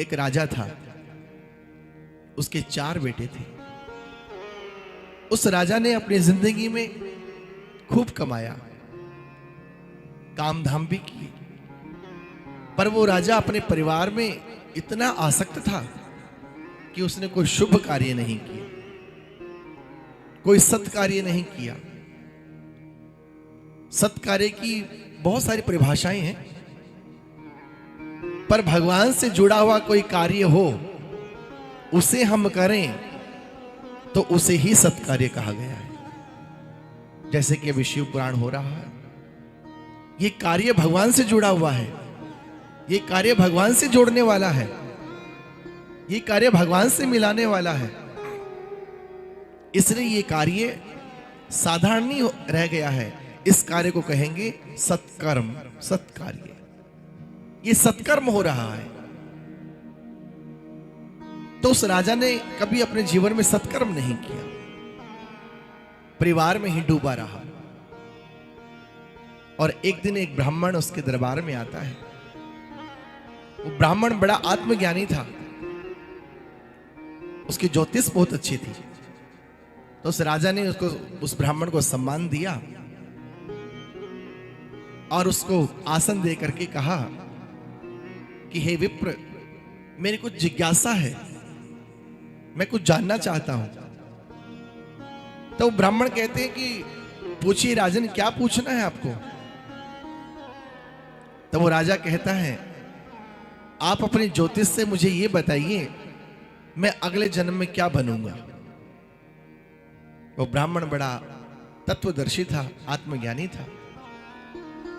एक राजा था, उसके 4 बेटे थे। उस राजा ने अपनी जिंदगी में खूब कमाया, काम धाम भी किए, पर वो राजा अपने परिवार में इतना आसक्त था कि उसने कोई शुभ कार्य नहीं किया, कोई सत्कार्य नहीं किया। सत्कार्य की बहुत सारी परिभाषाएं हैं, पर भगवान से जुड़ा हुआ कोई कार्य हो उसे हम करें तो उसे ही सत्कार्य कहा गया है। जैसे कि अभी शिव पुराण हो रहा है, ये कार्य भगवान से जुड़ा हुआ है, ये कार्य भगवान से जोड़ने वाला है, ये कार्य भगवान से मिलाने वाला है। इसलिए ये कार्य साधारण नहीं रह गया है, इस कार्य को कहेंगे सत्कर्म, सत्कार्य। ये सत्कर्म हो रहा है। तो उस राजा ने कभी अपने जीवन में सत्कर्म नहीं किया, परिवार में ही डूबा रहा। और एक दिन एक ब्राह्मण उसके दरबार में आता है। वो ब्राह्मण बड़ा आत्मज्ञानी था, उसकी ज्योतिष बहुत अच्छी थी। तो उस राजा ने उसको, उस ब्राह्मण को सम्मान दिया और उसको आसन दे करके कहा कि हे विप्र, मेरी कुछ जिज्ञासा है, मैं कुछ जानना चाहता हूं। तो ब्राह्मण कहते हैं कि पूछिए राजन, क्या पूछना है आपको। तो वो राजा कहता है, आप अपने ज्योतिष से मुझे ये बताइए, मैं अगले जन्म में क्या बनूंगा। वो ब्राह्मण बड़ा तत्वदर्शी था, आत्मज्ञानी था।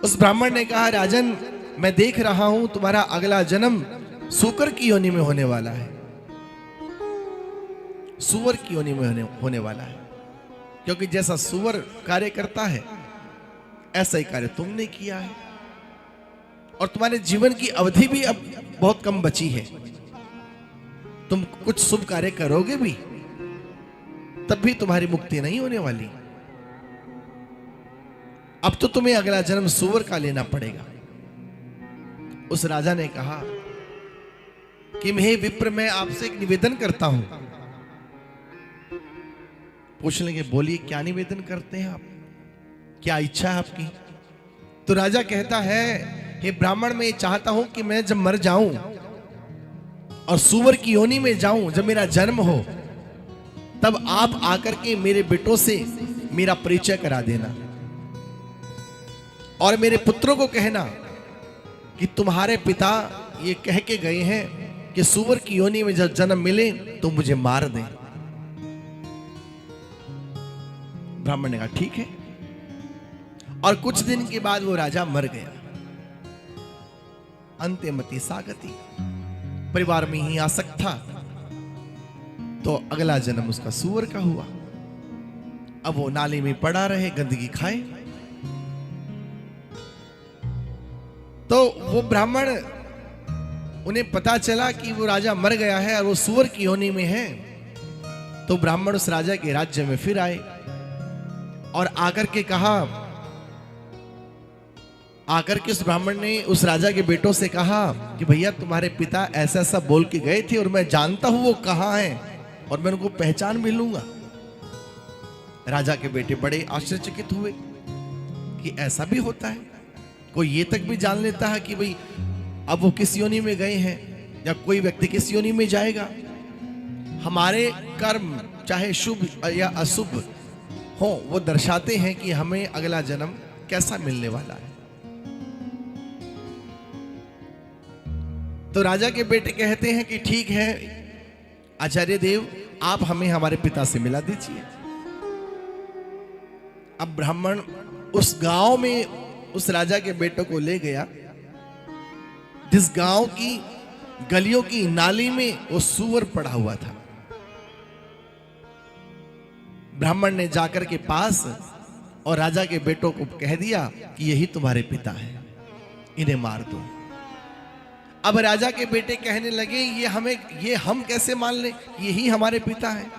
उस ब्राह्मण ने कहा, राजन, मैं देख रहा हूं तुम्हारा अगला जन्म सूकर की योनि में होने वाला है, सुअर की योनि में होने वाला है, क्योंकि जैसा सुअर कार्य करता है ऐसा ही कार्य तुमने किया है, और तुम्हारे जीवन की अवधि भी अब बहुत कम बची है। तुम कुछ शुभ कार्य करोगे भी तब भी तुम्हारी मुक्ति नहीं होने वाली। अब तो तुम्हें अगला जन्म सुअर का लेना पड़ेगा। उस राजा ने कहा कि हे विप्र, मैं आपसे एक निवेदन करता हूं। पूछ लेंगे, बोलिए क्या निवेदन करते हैं आप, क्या इच्छा है आपकी। तो राजा कहता है, हे ब्राह्मण, मैं ये चाहता हूं कि मैं जब मर जाऊं और सुअर की योनि में जाऊं, जब मेरा जन्म हो, तब आप आकर के मेरे बेटों से मेरा परिचय करा देना और मेरे पुत्रों को कहना कि तुम्हारे पिता ये कह के गए हैं कि सुअर की योनि में जब जन्म मिले तो मुझे मार दें। ब्राह्मण ने कहा ठीक है। और कुछ दिन के बाद वो राजा मर गया। अंत्यमति सागति, परिवार में ही आसक्त था, तो अगला जन्म उसका सुअर का हुआ। अब वो नाली में पड़ा रहे, गंदगी खाए। तो वो ब्राह्मण, उन्हें पता चला कि वो राजा मर गया है और वो सुअर की योनि में है। तो ब्राह्मण उस राजा के राज्य में फिर आए और आकर के कहा, आकर के उस ब्राह्मण ने उस राजा के बेटों से कहा कि भैया, तुम्हारे पिता ऐसा ऐसा बोल के गए थे और मैं जानता हूं वो कहां है और मैं उनको पहचान भी लूंगा। राजा के बेटे बड़े आश्चर्यचकित हुए कि ऐसा भी होता है, कोई ये तक भी जान लेता है कि भाई अब वो किस योनि में गए हैं या कोई व्यक्ति किस योनि में जाएगा। हमारे कर्म चाहे शुभ या अशुभ हो, वो दर्शाते हैं कि हमें अगला जन्म कैसा मिलने वाला है। तो राजा के बेटे कहते हैं कि ठीक है आचार्य देव, आप हमें हमारे पिता से मिला दीजिए। अब ब्राह्मण उस गांव में उस राजा के बेटों को ले गया, जिस गांव की गलियों की नाली में वो सुअर पड़ा हुआ था। ब्राह्मण ने जाकर के पास और राजा के बेटों को कह दिया कि यही तुम्हारे पिता हैं, इन्हें मार दो। अब राजा के बेटे कहने लगे, ये हम कैसे मान लें, यही हमारे पिता हैं।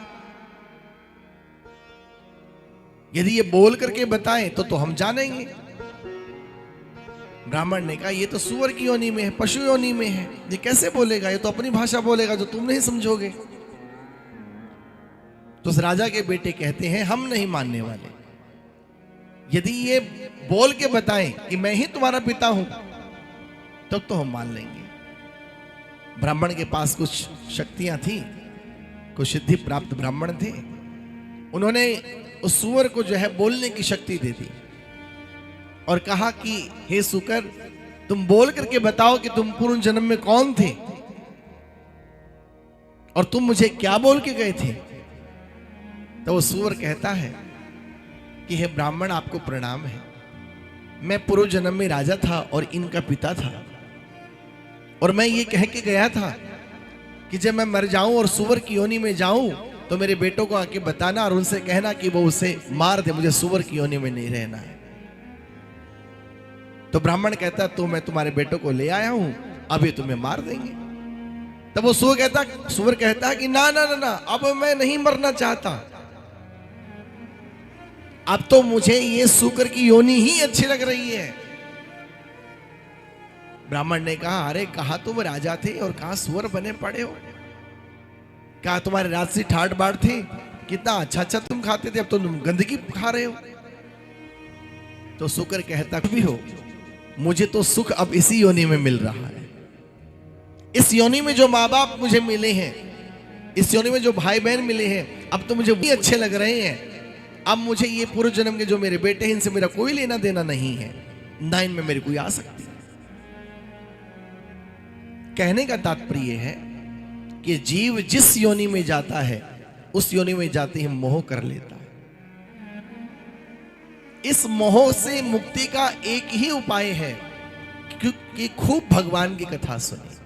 यदि ये बोल करके बताएं तो हम जानेंगे, ब्राह्मण ने कहा ये तो सूअर की योनि में है, पशु योनि में है, ये कैसे बोलेगा, ये तो अपनी भाषा बोलेगा जो तुम नहीं समझोगे। तो उस राजा के बेटे कहते हैं हम नहीं मानने वाले, यदि ये बोल के बताएं कि मैं ही तुम्हारा पिता हूं तब तो हम मान लेंगे। ब्राह्मण के पास कुछ शक्तियां थी, कुछ सिद्धि प्राप्त ब्राह्मण थे, उन्होंने उस सूअर को जो है बोलने की शक्ति दे दी और कहा कि हे सुकर, तुम बोल करके बताओ कि तुम पूर्व जन्म में कौन थे और तुम मुझे क्या बोल के गए थे। तो वो सूअर कहता है कि हे ब्राह्मण, आपको प्रणाम है, मैं पूर्व जन्म में राजा था और इनका पिता था, और मैं ये कह के गया था कि जब मैं मर जाऊं और सूअर की योनि में जाऊं तो मेरे बेटों को आके बताना और उनसे कहना कि वो उसे मार दे, मुझे सूअर की योनि में नहीं रहना है। तो ब्राह्मण कहता तो मैं तुम्हारे बेटों को ले आया हूं, अभी तुम्हें मार देंगे। तब वो सूअर कहता है कि ना ना ना ना, अब मैं नहीं मरना चाहता, अब तो मुझे ये सूकर की योनि ही अच्छी लग रही है। ब्राह्मण ने कहा अरे कहा तुम राजा थे और कहा सूअर बने पड़े हो, कहा तुम्हारे राजसी ठाट बाट थे, कितना अच्छा अच्छा तुम खाते थे, अब तो तुम गंदगी खा रहे हो। तो सूकर कहता भी हो, मुझे तो सुख अब इसी योनि में मिल रहा है, इस योनि में जो माँ बाप मुझे मिले हैं, इस योनि में जो भाई बहन मिले हैं, अब तो मुझे भी अच्छे लग रहे हैं। अब मुझे ये पूर्व जन्म के जो मेरे बेटे हैं इनसे मेरा कोई लेना देना नहीं है, ना इनमें मेरी कोई आसक्ति। कहने का तात्पर्य है कि जीव जिस योनि में जाता है उस योनि में जाते ही मोह कर लेता है। इस मोह से मुक्ति का एक ही उपाय है कि खूब भगवान की कथा सुने।